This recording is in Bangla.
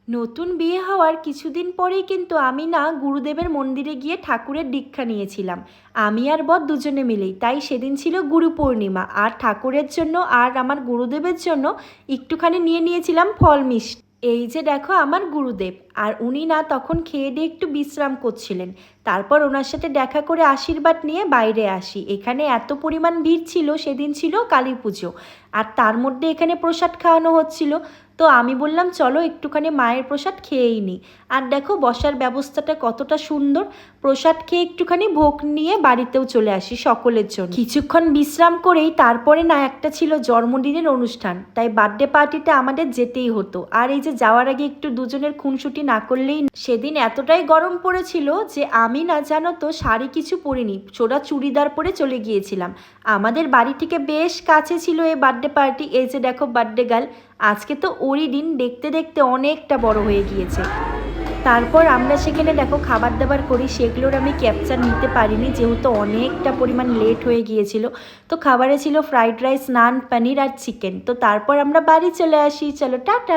নতুন বিয়ে হওয়ার কিছুদিন পরেই কিন্তু আমি না গুরুদেবের মন্দিরে গিয়ে ঠাকুরের দীক্ষা নিয়েছিলাম। আমি আর বর দুজনে মিলেই। তাই সেদিন ছিল গুরু পূর্ণিমা, আর ঠাকুরের জন্য আর আমার গুরুদেবের জন্য একটুখানি নিয়ে নিয়েছিলাম ফল মিষ্টি। এই যে দেখো আমার গুরুদেব, আর উনি না তখন খেয়ে দিয়ে একটু বিশ্রাম করছিলেন। তারপর ওনার সাথে দেখা করে আশীর্বাদ নিয়ে বাইরে আসি। এখানে এত পরিমাণ ভিড় ছিল, সেদিন ছিল কালী পুজো, আর তার মধ্যে এখানে প্রসাদ খাওয়ানো হচ্ছিল। তো আমি বললাম চলো একটুখানি মায়ের প্রসাদ খেয়েই নিই। আর দেখো বসার ব্যবস্থাটা কতটা সুন্দর। প্রসাদ খেয়ে একটুখানি ভোগ নিয়ে বাড়িতেও চলে আসি সকলের জন্য। কিছুক্ষণ বিশ্রাম করেই তারপরে না একটা ছিল জন্মদিনের অনুষ্ঠান, তাই বার্থডে পার্টিতে আমাদের যেতেই হতো। আর এই যে যাওয়ার আগে একটু দুজনের খুনসুটি না করলেই। সেদিন এতটাই গরম পড়েছিল যে আমি না জানো তো শাড়ি কিছু পরিনি, ছোড়া চুড়িদার পরে চলে গিয়েছিলাম। আমাদের বাড়ি থেকে বেশ কাছে ছিল এই বার্থডে পার্টি। এই যে দেখো বার্থডে গার্ল, আজকে তো ওরই দিন, দেখতে দেখতে অনেকটা বড় হয়ে গিয়েছে। তারপর আমরা সেখানে দেখো খাবার দাবার করি, সেগুলোর আমি ক্যাপচার নিতে পারিনি যেহেতু অনেকটা পরিমাণ লেট হয়ে গিয়েছিল। তো খাবারে ছিল ফ্রাইড রাইস, নান, পনির আর চিকেন। তো তারপর আমরা বাড়ি চলে আসি। চলো টাটা।